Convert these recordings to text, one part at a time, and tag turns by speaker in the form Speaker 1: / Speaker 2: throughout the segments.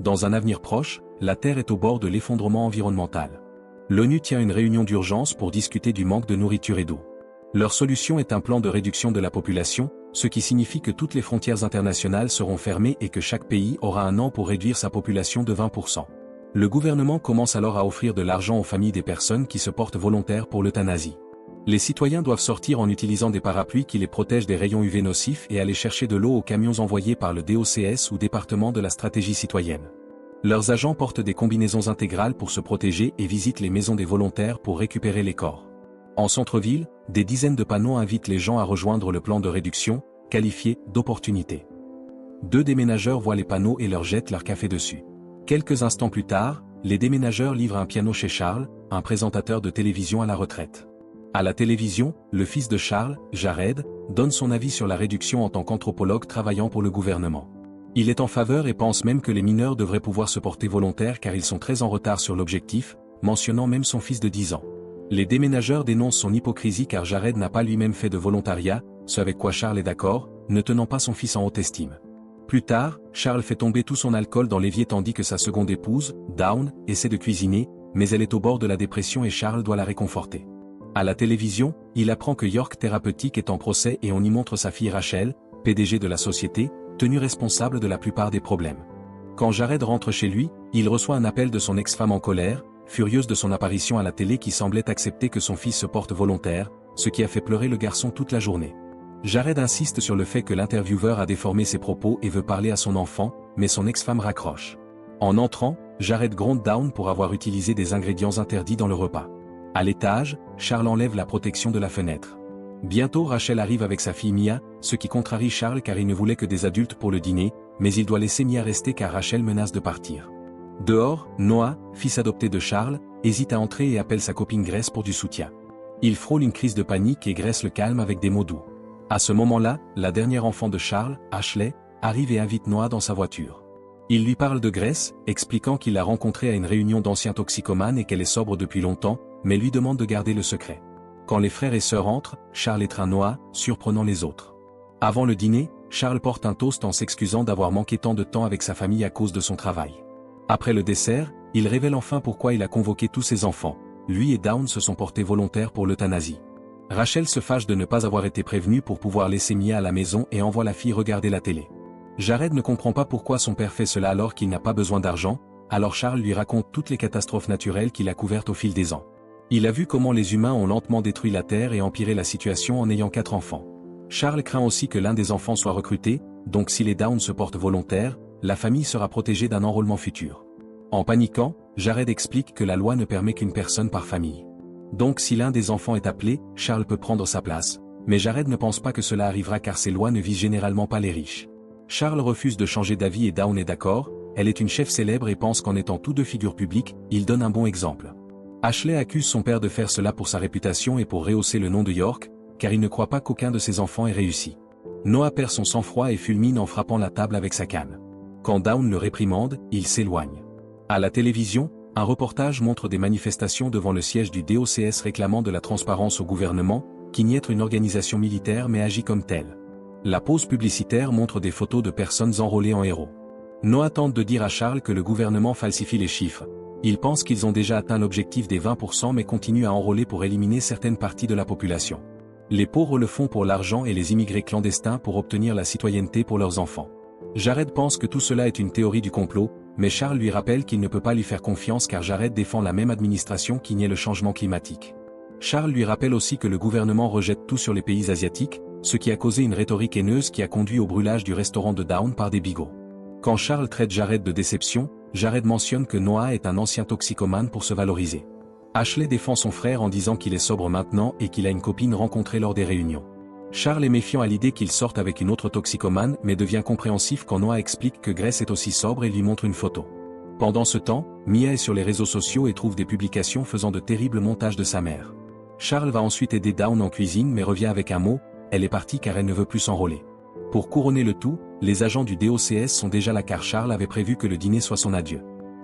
Speaker 1: Dans un avenir proche, la Terre est au bord de l'effondrement environnemental. L'ONU tient une réunion d'urgence pour discuter du manque de nourriture et d'eau. Leur solution est un plan de réduction de la population, ce qui signifie que toutes les frontières internationales seront fermées et que chaque pays aura un an pour réduire sa population de 20%. Le gouvernement commence alors à offrir de l'argent aux familles des personnes qui se portent volontaires pour l'euthanasie. Les citoyens doivent sortir en utilisant des parapluies qui les protègent des rayons UV nocifs et aller chercher de l'eau aux camions envoyés par le DOCS ou département de la stratégie citoyenne. Leurs agents portent des combinaisons intégrales pour se protéger et visitent les maisons des volontaires pour récupérer les corps. En centre-ville, des dizaines de panneaux invitent les gens à rejoindre le plan de réduction, qualifié d'opportunité. 2 déménageurs voient les panneaux et leur jettent leur café dessus. Quelques instants plus tard, les déménageurs livrent un piano chez Charles, un présentateur de télévision à la retraite. À la télévision, le fils de Charles, Jared, donne son avis sur la réduction en tant qu'anthropologue travaillant pour le gouvernement. Il est en faveur et pense même que les mineurs devraient pouvoir se porter volontaires car ils sont très en retard sur l'objectif, mentionnant même son fils de 10 ans. Les déménageurs dénoncent son hypocrisie car Jared n'a pas lui-même fait de volontariat, ce avec quoi Charles est d'accord, ne tenant pas son fils en haute estime. Plus tard, Charles fait tomber tout son alcool dans l'évier tandis que sa seconde épouse, Dawn, essaie de cuisiner, mais elle est au bord de la dépression et Charles doit la réconforter. À la télévision, il apprend que York Thérapeutique est en procès et on y montre sa fille Rachel, PDG de la société, tenue responsable de la plupart des problèmes. Quand Jared rentre chez lui, il reçoit un appel de son ex-femme en colère, furieuse de son apparition à la télé qui semblait accepter que son fils se porte volontaire, ce qui a fait pleurer le garçon toute la journée. Jared insiste sur le fait que l'intervieweur a déformé ses propos et veut parler à son enfant, mais son ex-femme raccroche. En entrant, Jared gronde Dawn pour avoir utilisé des ingrédients interdits dans le repas. À l'étage, Charles enlève la protection de la fenêtre. Bientôt Rachel arrive avec sa fille Mia, ce qui contrarie Charles car il ne voulait que des adultes pour le dîner, mais il doit laisser Mia rester car Rachel menace de partir. Dehors, Noah, fils adopté de Charles, hésite à entrer et appelle sa copine Grace pour du soutien. Il frôle une crise de panique et Grace le calme avec des mots doux. À ce moment-là, la dernière enfant de Charles, Ashley, arrive et invite Noah dans sa voiture. Il lui parle de Grace, expliquant qu'il l'a rencontrée à une réunion d'anciens toxicomanes et qu'elle est sobre depuis longtemps, mais lui demande de garder le secret. Quand les frères et sœurs entrent, Charles étreint Noah, surprenant les autres. Avant le dîner, Charles porte un toast en s'excusant d'avoir manqué tant de temps avec sa famille à cause de son travail. Après le dessert, il révèle enfin pourquoi il a convoqué tous ses enfants. Lui et Dawn se sont portés volontaires pour l'euthanasie. Rachel se fâche de ne pas avoir été prévenue pour pouvoir laisser Mia à la maison et envoie la fille regarder la télé. Jared ne comprend pas pourquoi son père fait cela alors qu'il n'a pas besoin d'argent, alors Charles lui raconte toutes les catastrophes naturelles qu'il a couvertes au fil des ans. Il a vu comment les humains ont lentement détruit la Terre et empiré la situation en ayant 4 enfants. Charles craint aussi que l'un des enfants soit recruté, donc si les Dawn se portent volontaires, la famille sera protégée d'un enrôlement futur. En paniquant, Jared explique que la loi ne permet qu'une personne par famille. Donc si l'un des enfants est appelé, Charles peut prendre sa place. Mais Jared ne pense pas que cela arrivera car ces lois ne visent généralement pas les riches. Charles refuse de changer d'avis et Dawn est d'accord, elle est une chef célèbre et pense qu'en étant tous deux figures publiques, il donne un bon exemple. Ashley accuse son père de faire cela pour sa réputation et pour rehausser le nom de York, car il ne croit pas qu'aucun de ses enfants ait réussi. Noah perd son sang-froid et fulmine en frappant la table avec sa canne. Quand Dawn le réprimande, il s'éloigne. À la télévision, un reportage montre des manifestations devant le siège du DOCS réclamant de la transparence au gouvernement, qui nie être une organisation militaire mais agit comme telle. La pause publicitaire montre des photos de personnes enrôlées en héros. Noah tente de dire à Charles que le gouvernement falsifie les chiffres. Il pense qu'ils ont déjà atteint l'objectif des 20% mais continuent à enrôler pour éliminer certaines parties de la population. Les pauvres le font pour l'argent et les immigrés clandestins pour obtenir la citoyenneté pour leurs enfants. Jared pense que tout cela est une théorie du complot, mais Charles lui rappelle qu'il ne peut pas lui faire confiance car Jared défend la même administration qui nie le changement climatique. Charles lui rappelle aussi que le gouvernement rejette tout sur les pays asiatiques, ce qui a causé une rhétorique haineuse qui a conduit au brûlage du restaurant de Dawn par des bigots. Quand Charles traite Jared de déception, Jared mentionne que Noah est un ancien toxicomane pour se valoriser. Ashley défend son frère en disant qu'il est sobre maintenant et qu'il a une copine rencontrée lors des réunions. Charles est méfiant à l'idée qu'il sorte avec une autre toxicomane mais devient compréhensif quand Noah explique que Grace est aussi sobre et lui montre une photo. Pendant ce temps, Mia est sur les réseaux sociaux et trouve des publications faisant de terribles montages de sa mère. Charles va ensuite aider Dawn en cuisine mais revient avec un mot, elle est partie car elle ne veut plus s'enrôler. Pour couronner le tout, les agents du DOCS sont déjà là car Charles avait prévu que le dîner soit son adieu.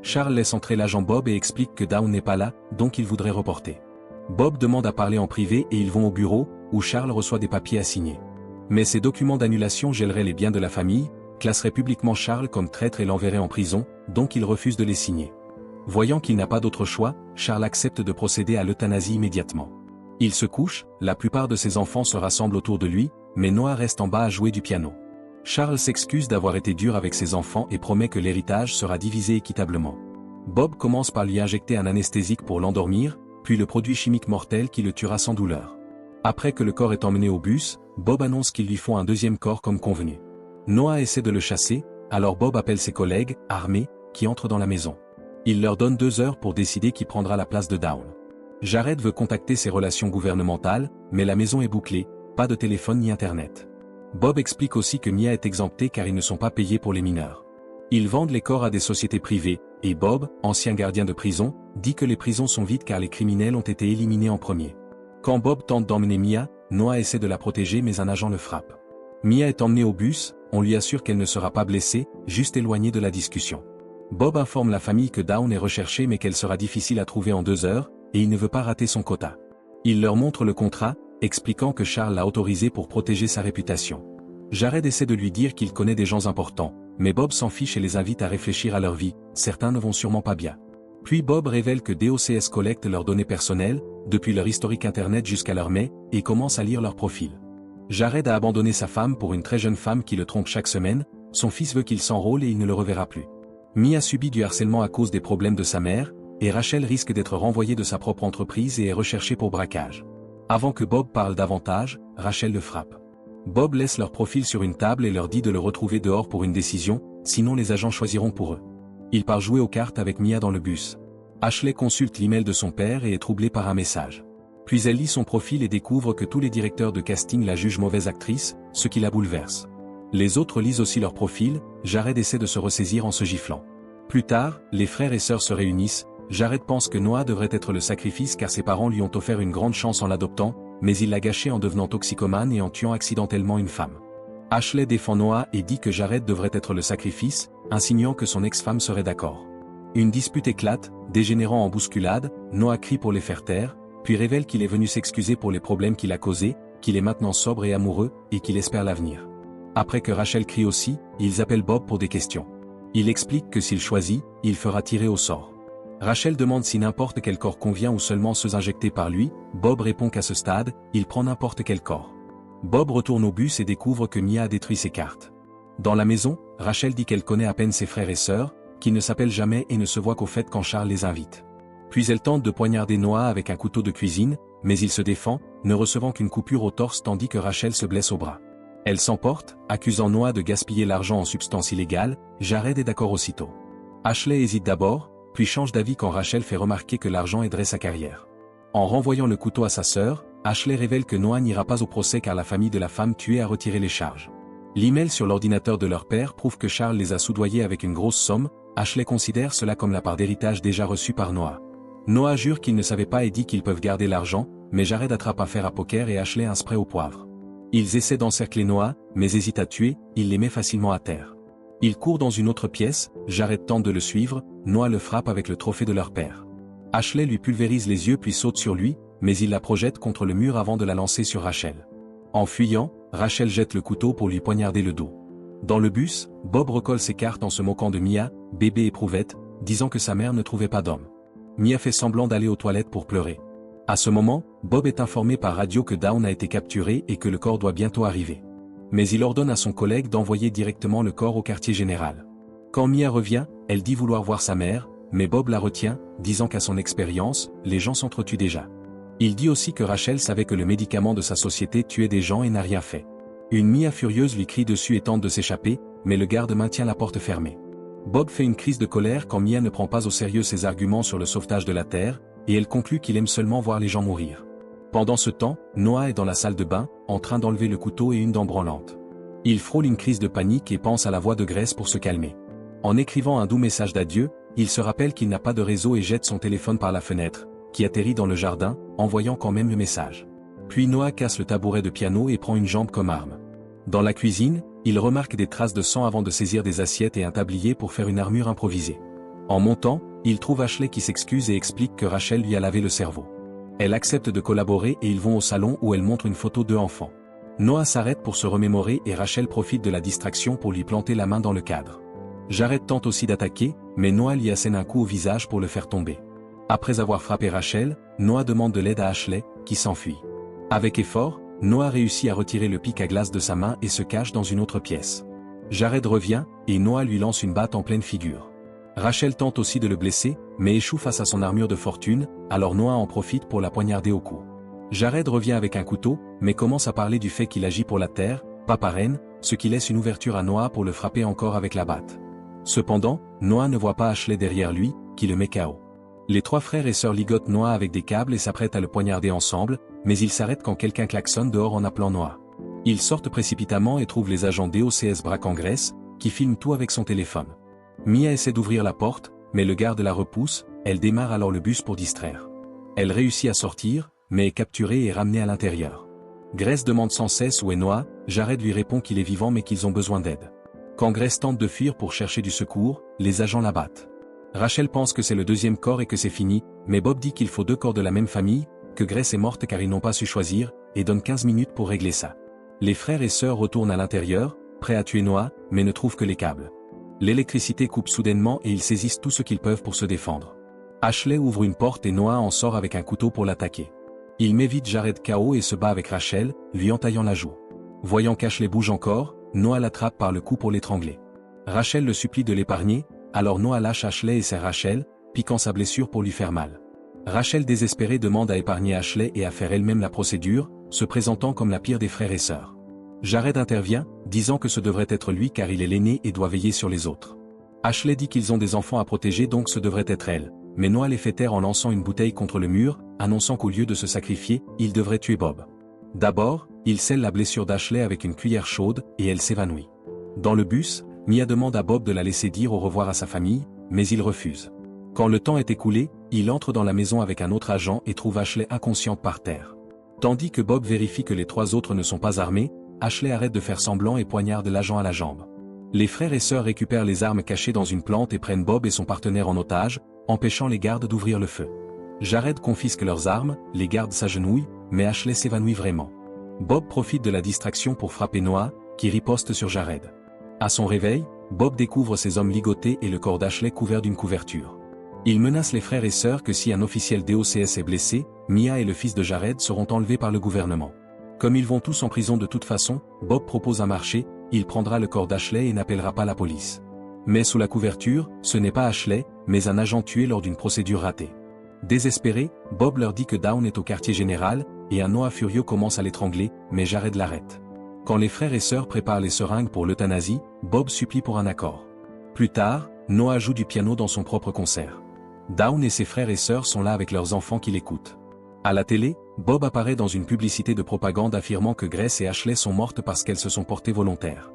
Speaker 1: Charles laisse entrer l'agent Bob et explique que Dawn n'est pas là, donc il voudrait reporter. Bob demande à parler en privé et ils vont au bureau, où Charles reçoit des papiers à signer. Mais ces documents d'annulation gèleraient les biens de la famille, classerait publiquement Charles comme traître et l'enverrait en prison, donc il refuse de les signer. Voyant qu'il n'a pas d'autre choix, Charles accepte de procéder à l'euthanasie immédiatement. Il se couche, la plupart de ses enfants se rassemblent autour de lui, mais Noah reste en bas à jouer du piano. Charles s'excuse d'avoir été dur avec ses enfants et promet que l'héritage sera divisé équitablement. Bob commence par lui injecter un anesthésique pour l'endormir, puis le produit chimique mortel qui le tuera sans douleur. Après que le corps est emmené au bus, Bob annonce qu'ils lui font un deuxième corps comme convenu. Noah essaie de le chasser, alors Bob appelle ses collègues, armés, qui entrent dans la maison. Il leur donne 2 heures pour décider qui prendra la place de Dawn. Jared veut contacter ses relations gouvernementales, mais la maison est bouclée, pas de téléphone ni internet. Bob explique aussi que Mia est exemptée car ils ne sont pas payés pour les mineurs. Ils vendent les corps à des sociétés privées, et Bob, ancien gardien de prison, dit que les prisons sont vides car les criminels ont été éliminés en premier. Quand Bob tente d'emmener Mia, Noah essaie de la protéger mais un agent le frappe. Mia est emmenée au bus, on lui assure qu'elle ne sera pas blessée, juste éloignée de la discussion. Bob informe la famille que Dawn est recherchée mais qu'elle sera difficile à trouver en 2 heures, et il ne veut pas rater son quota. Il leur montre le contrat, expliquant que Charles l'a autorisé pour protéger sa réputation. Jared essaie de lui dire qu'il connaît des gens importants, mais Bob s'en fiche et les invite à réfléchir à leur vie, certains ne vont sûrement pas bien. Puis Bob révèle que DOCS collecte leurs données personnelles, depuis leur historique internet jusqu'à leur mail, et commence à lire leur profil. Jared a abandonné sa femme pour une très jeune femme qui le trompe chaque semaine, son fils veut qu'il s'enrôle et il ne le reverra plus. Mia subit du harcèlement à cause des problèmes de sa mère, et Rachel risque d'être renvoyée de sa propre entreprise et est recherchée pour braquage. Avant que Bob parle davantage, Rachel le frappe. Bob laisse leur profil sur une table et leur dit de le retrouver dehors pour une décision, sinon les agents choisiront pour eux. Il part jouer aux cartes avec Mia dans le bus. Ashley consulte l'email de son père et est troublée par un message. Puis elle lit son profil et découvre que tous les directeurs de casting la jugent mauvaise actrice, ce qui la bouleverse. Les autres lisent aussi leur profil, Jared essaie de se ressaisir en se giflant. Plus tard, les frères et sœurs se réunissent, Jared pense que Noah devrait être le sacrifice car ses parents lui ont offert une grande chance en l'adoptant, mais il l'a gâché en devenant toxicomane et en tuant accidentellement une femme. Ashley défend Noah et dit que Jared devrait être le sacrifice, insinuant que son ex-femme serait d'accord. Une dispute éclate, dégénérant en bousculade, Noah crie pour les faire taire, puis révèle qu'il est venu s'excuser pour les problèmes qu'il a causés, qu'il est maintenant sobre et amoureux, et qu'il espère l'avenir. Après que Rachel crie aussi, ils appellent Bob pour des questions. Il explique que s'il choisit, il fera tirer au sort. Rachel demande si n'importe quel corps convient ou seulement ceux injectés par lui, Bob répond qu'à ce stade, il prend n'importe quel corps. Bob retourne au bus et découvre que Mia a détruit ses cartes. Dans la maison, Rachel dit qu'elle connaît à peine ses frères et sœurs, qu'ils ne s'appellent jamais et ne se voient qu'aux fêtes quand Charles les invite. Puis elle tente de poignarder Noah avec un couteau de cuisine, mais il se défend, ne recevant qu'une coupure au torse tandis que Rachel se blesse au bras. Elle s'emporte, accusant Noah de gaspiller l'argent en substances illégales, Jared est d'accord aussitôt. Ashley hésite d'abord, puis change d'avis quand Rachel fait remarquer que l'argent aiderait sa carrière. En renvoyant le couteau à sa sœur, Ashley révèle que Noah n'ira pas au procès car la famille de la femme tuée a retiré les charges. L'email sur l'ordinateur de leur père prouve que Charles les a soudoyés avec une grosse somme, Ashley considère cela comme la part d'héritage déjà reçue par Noah. Noah jure qu'il ne savait pas et dit qu'ils peuvent garder l'argent, mais Jared attrape un fer à poker et Ashley un spray au poivre. Ils essaient d'encercler Noah, mais hésitent à tuer, il les met facilement à terre. Il court dans une autre pièce, Jared tente de le suivre, Noah le frappe avec le trophée de leur père. Ashley lui pulvérise les yeux puis saute sur lui, mais il la projette contre le mur avant de la lancer sur Rachel. En fuyant, Rachel jette le couteau pour lui poignarder le dos. Dans le bus, Bob recolle ses cartes en se moquant de Mia, bébé éprouvette, disant que sa mère ne trouvait pas d'homme. Mia fait semblant d'aller aux toilettes pour pleurer. À ce moment, Bob est informé par radio que Dawn a été capturé et que le corps doit bientôt arriver. Mais il ordonne à son collègue d'envoyer directement le corps au quartier général. Quand Mia revient, elle dit vouloir voir sa mère, mais Bob la retient, disant qu'à son expérience, les gens s'entretuent déjà. Il dit aussi que Rachel savait que le médicament de sa société tuait des gens et n'a rien fait. Une Mia furieuse lui crie dessus et tente de s'échapper, mais le garde maintient la porte fermée. Bob fait une crise de colère quand Mia ne prend pas au sérieux ses arguments sur le sauvetage de la Terre, et elle conclut qu'il aime seulement voir les gens mourir. Pendant ce temps, Noah est dans la salle de bain, en train d'enlever le couteau et une dent branlante. Il frôle une crise de panique et pense à la voix de Grace pour se calmer. En écrivant un doux message d'adieu, il se rappelle qu'il n'a pas de réseau et jette son téléphone par la fenêtre, qui atterrit dans le jardin, envoyant quand même le message. Puis Noah casse le tabouret de piano et prend une jambe comme arme. Dans la cuisine, il remarque des traces de sang avant de saisir des assiettes et un tablier pour faire une armure improvisée. En montant, il trouve Ashley qui s'excuse et explique que Rachel lui a lavé le cerveau. Elle accepte de collaborer et ils vont au salon où elle montre une photo d'eux enfants. Noah s'arrête pour se remémorer et Rachel profite de la distraction pour lui planter la main dans le cadre. Jared tente aussi d'attaquer, mais Noah lui assène un coup au visage pour le faire tomber. Après avoir frappé Rachel, Noah demande de l'aide à Ashley, qui s'enfuit. Avec effort, Noah réussit à retirer le pic à glace de sa main et se cache dans une autre pièce. Jared revient, et Noah lui lance une batte en pleine figure. Rachel tente aussi de le blesser, mais échoue face à son armure de fortune, alors Noah en profite pour la poignarder au cou. Jared revient avec un couteau, mais commence à parler du fait qu'il agit pour la terre, pas par haine, ce qui laisse une ouverture à Noah pour le frapper encore avec la batte. Cependant, Noah ne voit pas Ashley derrière lui, qui le met KO. Les trois frères et sœurs ligotent Noah avec des câbles et s'apprêtent à le poignarder ensemble, mais ils s'arrêtent quand quelqu'un klaxonne dehors en appelant Noah. Ils sortent précipitamment et trouvent les agents DOCS braquent en Grèce, qui filment tout avec son téléphone. Mia essaie d'ouvrir la porte, mais le garde la repousse, elle démarre alors le bus pour distraire. Elle réussit à sortir, mais est capturée et ramenée à l'intérieur. Grace demande sans cesse où est Noah, Jared lui répond qu'il est vivant mais qu'ils ont besoin d'aide. Quand Grace tente de fuir pour chercher du secours, les agents la battent. Rachel pense que c'est le deuxième corps et que c'est fini, mais Bob dit qu'il faut deux corps de la même famille, que Grace est morte car ils n'ont pas su choisir, et donne 15 minutes pour régler ça. Les frères et sœurs retournent à l'intérieur, prêts à tuer Noah, mais ne trouvent que les câbles. L'électricité coupe soudainement et ils saisissent tout ce qu'ils peuvent pour se défendre. Ashley ouvre une porte et Noah en sort avec un couteau pour l'attaquer. Il met vite Jared KO et se bat avec Rachel, lui entaillant la joue. Voyant qu'Ashley bouge encore, Noah l'attrape par le cou pour l'étrangler. Rachel le supplie de l'épargner, alors Noah lâche Ashley et serre Rachel, piquant sa blessure pour lui faire mal. Rachel désespérée demande à épargner Ashley et à faire elle-même la procédure, se présentant comme la pire des frères et sœurs. Jared intervient, disant que ce devrait être lui car il est l'aîné et doit veiller sur les autres. Ashley dit qu'ils ont des enfants à protéger donc ce devrait être elle, mais Noah les fait taire en lançant une bouteille contre le mur, annonçant qu'au lieu de se sacrifier, il devrait tuer Bob. D'abord, il scelle la blessure d'Ashley avec une cuillère chaude, et elle s'évanouit. Dans le bus, Mia demande à Bob de la laisser dire au revoir à sa famille, mais il refuse. Quand le temps est écoulé, il entre dans la maison avec un autre agent et trouve Ashley inconsciente par terre. Tandis que Bob vérifie que les trois autres ne sont pas armés, Ashley arrête de faire semblant et poignarde l'agent à la jambe. Les frères et sœurs récupèrent les armes cachées dans une plante et prennent Bob et son partenaire en otage, empêchant les gardes d'ouvrir le feu. Jared confisque leurs armes, les gardes s'agenouillent, mais Ashley s'évanouit vraiment. Bob profite de la distraction pour frapper Noah, qui riposte sur Jared. À son réveil, Bob découvre ses hommes ligotés et le corps d'Ashley couvert d'une couverture. Il menace les frères et sœurs que si un officiel DOCS est blessé, Mia et le fils de Jared seront enlevés par le gouvernement. Comme ils vont tous en prison de toute façon, Bob propose un marché, il prendra le corps d'Ashley et n'appellera pas la police. Mais sous la couverture, ce n'est pas Ashley, mais un agent tué lors d'une procédure ratée. Désespéré, Bob leur dit que Dawn est au quartier général, et un Noah furieux commence à l'étrangler, mais Jared l'arrête. Quand les frères et sœurs préparent les seringues pour l'euthanasie, Bob supplie pour un accord. Plus tard, Noah joue du piano dans son propre concert. Dawn et ses frères et sœurs sont là avec leurs enfants qui l'écoutent. À la télé, Bob apparaît dans une publicité de propagande affirmant que Grace et Ashley sont mortes parce qu'elles se sont portées volontaires.